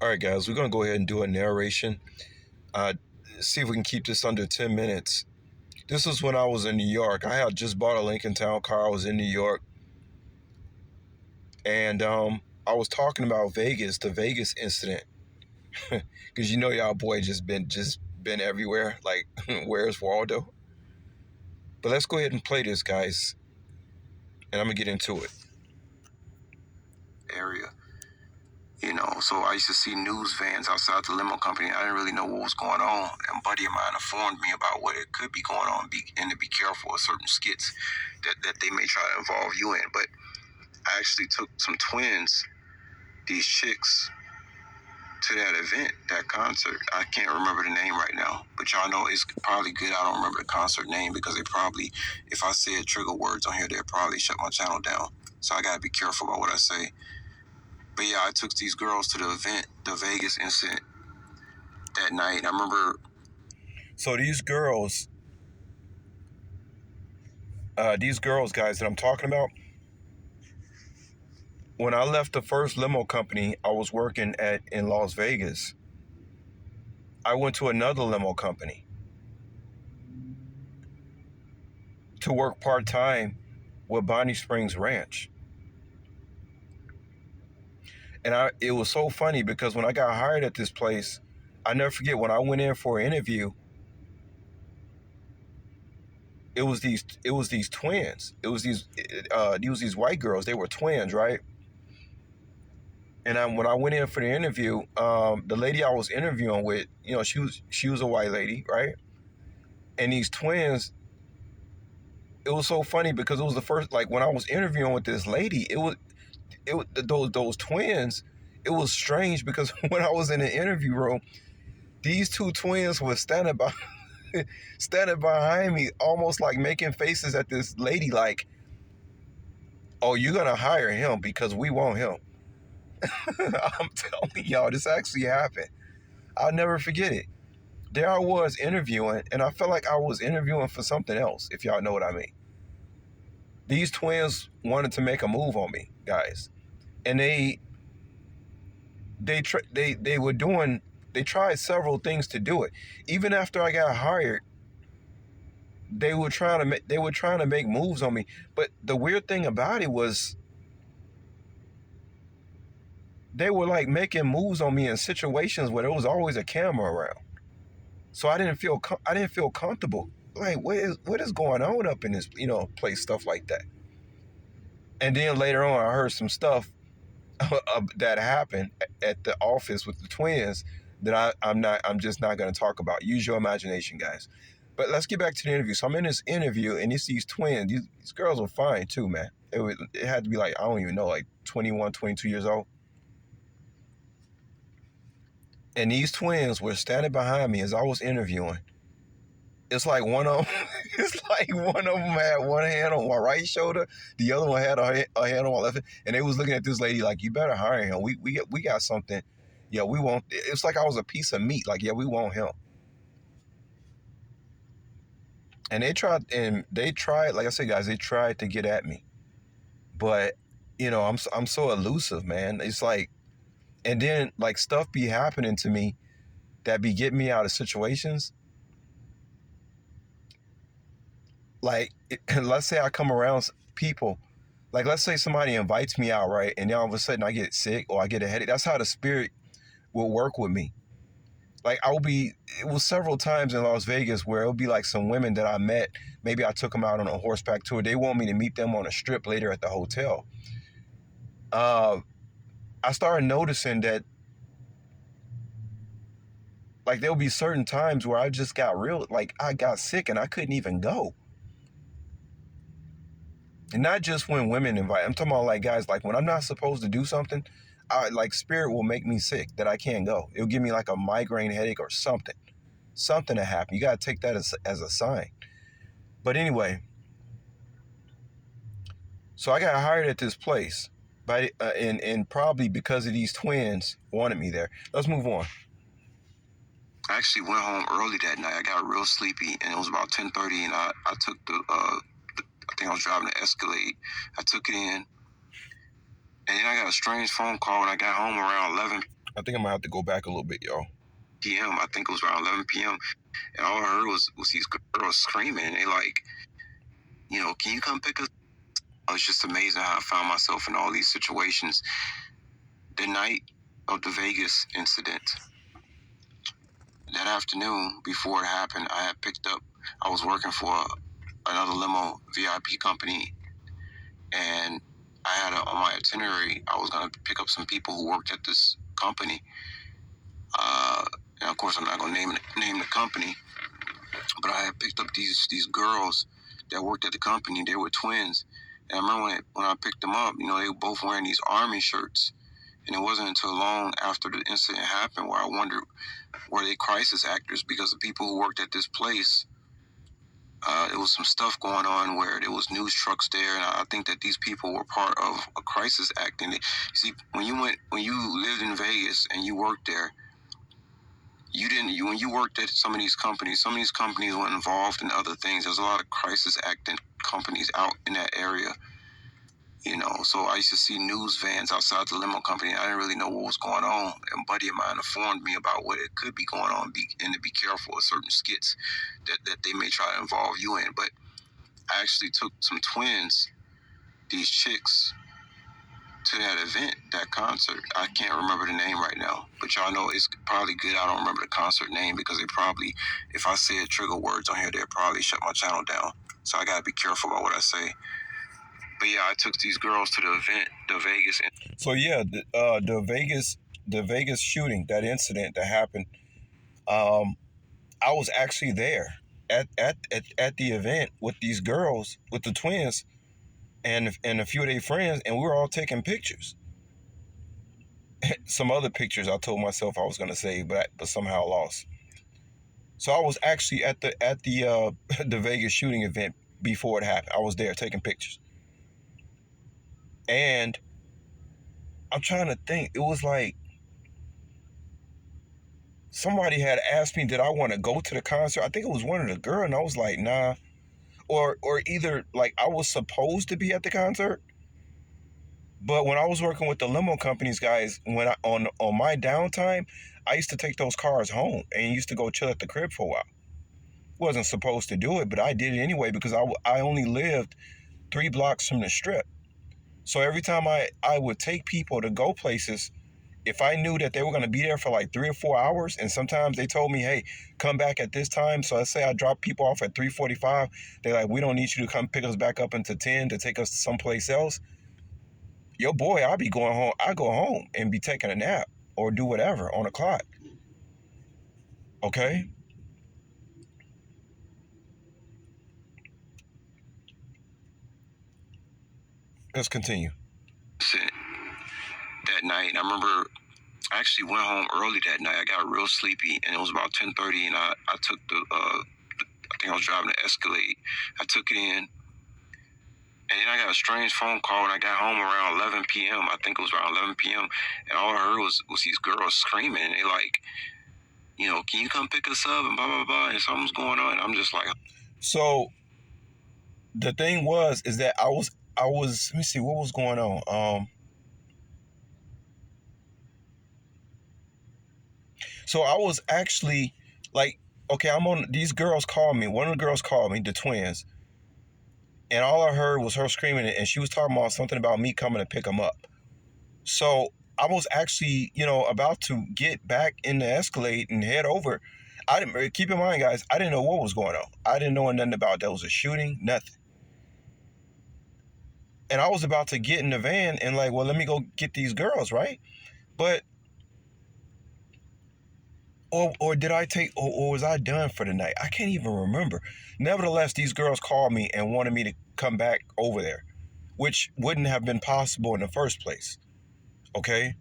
All right, guys, we're going to go ahead and do a narration. Uh, See if we can keep this under 10 minutes. This was when I was in New York. I had just bought a Lincoln Town car. I was in New York. And I was talking about Vegas, the Vegas incident. Because you know y'all boy just been everywhere. Like, where's Waldo? But let's go ahead and play this, guys. And I'm going to get into it. Area. So I used to see news vans outside the limo company. I didn't really know what was going on. And a buddy of mine informed me about what it could be going on and to be careful of certain skits that they may try to involve you in. But I actually took some twins, these chicks, to that event, that concert. I can't remember the name right now, but y'all know it's probably good I don't remember the concert name because they probably, if I said trigger words on here, they'd probably shut my channel down. So I gotta be careful about what I say. But yeah, I took these girls to the event, the Vegas incident, that night. I remember. So these girls, guys, that I'm talking about, when I left the first limo company I was working at in Las Vegas, I went to another limo company to work part-time with Bonnie Springs Ranch. And it was so funny because when I got hired at this place, I never forget when I went in for an interview, it was these twins. It was these white girls. They were twins, right? And when I went in for the interview, the lady I was interviewing with, she was a white lady, right? And these twins, it was so funny because it was the first, like when I was interviewing with this lady, it was those twins. It was strange because when I was in the interview room, these two twins were standing behind me, almost like making faces at this lady, like, "Oh, you're gonna hire him because we want him." I'm telling y'all, this actually happened. I'll never forget it. There I was interviewing, and I felt like I was interviewing for something else, if y'all know what I mean. These twins wanted to make a move on me, guys, and they tried several things to do it. Even after I got hired, they were trying to make moves on me. But the weird thing about it was, they were like making moves on me in situations where there was always a camera around. So I didn't feel comfortable. Like, what is going on up in this place, stuff like that. And then later on, I heard some stuff that happened at the office with the twins that I'm just not going to talk about. Use your imagination, guys. But let's get back to the interview. So I'm in this interview, and it's these twins. These girls were fine too, man. It had to be like, I don't even know, like 21, 22 years old. And these twins were standing behind me as I was interviewing. It's like one of them had one hand on my right shoulder, the other one had a hand on my left, and they was looking at this lady like, "You better hire him. We got something. Yeah, we want." It's like I was a piece of meat. Like, yeah, we want him. And they tried, like I said, guys, they tried to get at me, but I'm so elusive, man. It's like, and then like stuff be happening to me that be getting me out of situations. Like, let's say I come around people, like let's say somebody invites me out, right? And then all of a sudden I get sick or I get a headache. That's how the spirit will work with me. Like it was several times in Las Vegas where it'll be like some women that I met. Maybe I took them out on a horseback tour. They want me to meet them on a strip later at the hotel. I started noticing that, like, there'll be certain times where I just got like I got sick and I couldn't even go. And not just when women invite. I'm talking about like guys, like when I'm not supposed to do something, spirit will make me sick that I can't go. It'll give me like a migraine headache or something. Something to happen. You got to take that as a sign. But anyway, so I got hired at this place, and probably because of these twins wanted me there. Let's move on. I actually went home early that night. I got real sleepy, and it was about 10:30, and I took I think I was driving the Escalade. I took it in, and then I got a strange phone call when I got home around 11. I think I'm gonna have to go back a little bit, y'all. PM. I think it was around 11 p.m. And all I heard was these girls screaming. And they like, can you come pick us? It was just amazing how I found myself in all these situations. The night of the Vegas incident, that afternoon before it happened, I was working for another limo VIP company, and I had on my itinerary, I was going to pick up some people who worked at this company. And of course, I'm not going to name the company, but I had picked up these girls that worked at the company. They were twins. And I remember when I picked them up, they were both wearing these army shirts. And it wasn't until long after the incident happened where I wondered, were they crisis actors? Because the people who worked at this place, there was some stuff going on where there was news trucks there, and I think that these people were part of a crisis act. And see, when you lived in Vegas and you worked there, you didn't. When you worked at some of these companies were involved in other things. There's a lot of crisis acting companies out in that area. So I used to see news vans outside the limo company. I didn't really know what was going on. And a buddy of mine informed me about what it could be going on, and to be careful of certain skits that they may try to involve you in. But I actually took some twins, these chicks, to that event, that concert. I can't remember the name right now, but y'all know it's probably good I don't remember the concert name, because they probably, if I said trigger words on here, they'll probably shut my channel down. So I gotta be careful about what I say. But yeah, I took these girls to the event, the Vegas. So yeah, the Vegas shooting, that incident that happened, I was actually there at the event with these girls, with the twins, and a few of their friends, and we were all taking pictures. Some other pictures I told myself I was gonna save, but somehow lost. So I was actually at the the Vegas shooting event before it happened. I was there taking pictures, and I'm trying to think. It was like somebody had asked me, did I want to go to the concert? I think it was one of the girls, and I was like, nah. Or either like I was supposed to be at the concert, but when I was working with the limo companies, guys, when on my downtime, I used to take those cars home and used to go chill at the crib for a while. Wasn't supposed to do it, but I did it anyway because I only lived 3 blocks from the strip. So every time I would take people to go places, if I knew that they were going to be there for like 3 or 4 hours, and sometimes they told me, hey, come back at this time. So let's say I drop people off at 3:45. They're like, we don't need you to come pick us back up into 10 to take us to someplace else. Yo, boy, I'll be going home. I go home and be taking a nap or do whatever on the clock. Okay? Let's continue. That night, and I remember I actually went home early that night. I got real sleepy, and it was about 10:30, and I took I think I was driving the Escalade. I took it in, and then I got a strange phone call when I got home around 11 p.m. I think it was around 11 p.m. And all I heard was these girls screaming, and they like, can you come pick us up, and blah blah blah, and something's going on. And I'm just like, so the thing is that I was let me see what was going on. So I was actually like, okay, I'm on, these girls called me. One of the girls called me, the twins, and all I heard was her screaming, and she was talking about something about me coming to pick them up. So I was actually, about to get back in the Escalade and head over. I didn't keep in mind, guys, I didn't know what was going on. I didn't know nothing about there was a shooting, nothing. And I was about to get in the van and like, well, let me go get these girls, right? But or did I take or was I done for the night? I can't even remember. Nevertheless, these girls called me and wanted me to come back over there, which wouldn't have been possible in the first place. Okay?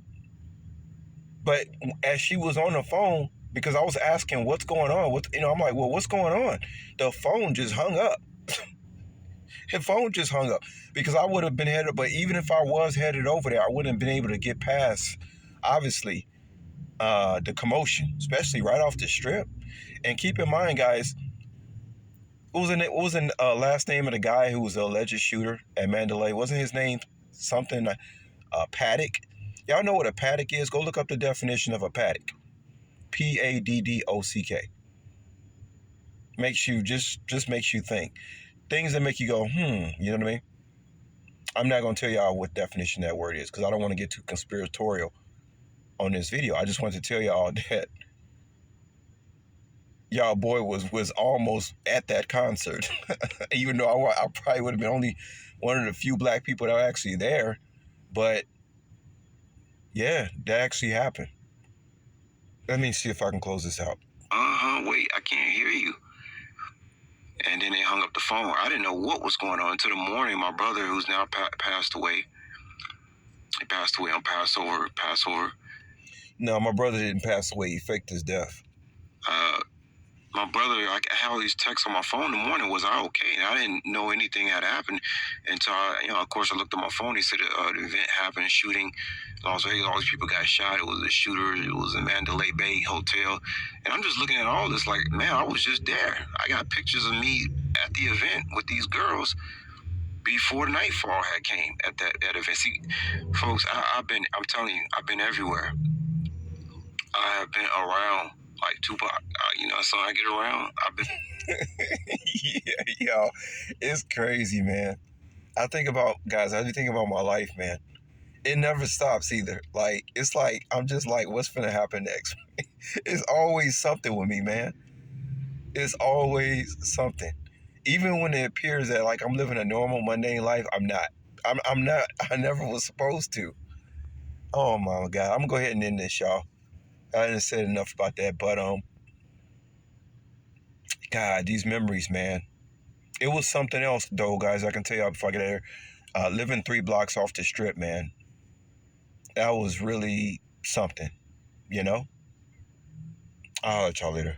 But as she was on the phone, because I was asking what's going on, I'm like, well, what's going on? The phone just hung up. The phone just hung up because I would have been headed, but even if I was headed over there, I wouldn't have been able to get past, obviously, the commotion, especially right off the strip. And keep in mind, guys, what was the last name of the guy who was the alleged shooter at Mandalay? Wasn't his name something Paddock? Y'all know what a paddock is? Go look up the definition of a paddock. Paddock. Makes you just makes you think. Things that make you go, you know what I mean? I'm not gonna tell y'all what definition that word is because I don't want to get too conspiratorial on this video. I just want to tell y'all that y'all boy was almost at that concert, even though I probably would have been only one of the few black people that were actually there. But yeah, that actually happened. Let me see if I can close this out. Wait, I can't hear you. And then they hung up the phone. I didn't know what was going on until the morning. My brother, who's now passed away, he passed away on Passover. No, my brother didn't pass away. He faked his death. My brother, I had all these texts on my phone in the morning. Was I okay? And I didn't know anything had happened until of course, I looked at my phone. He said the event happened, shooting, Las Vegas. All these people got shot. It was a shooter. It was a Mandalay Bay hotel. And I'm just looking at all this like, man, I was just there. I got pictures of me at the event with these girls before nightfall had came at that event. See, folks, I'm telling you, I've been everywhere. I have been around like Tupac. So I get around. I've been. Yeah, yo, it's crazy, man. I think about guys. I be thinking about my life, man. It never stops either. Like it's like I'm just like, what's gonna happen next? It's always something with me, man. It's always something. Even when it appears that like I'm living a normal, mundane life, I'm not. I'm not. I never was supposed to. Oh my god, I'm gonna go ahead and end this, y'all. I didn't say enough about that, but God, these memories, man. It was something else, though, guys. I can tell y'all before I get there. Living 3 blocks off the strip, man. That was really something, you know? I'll let y'all later.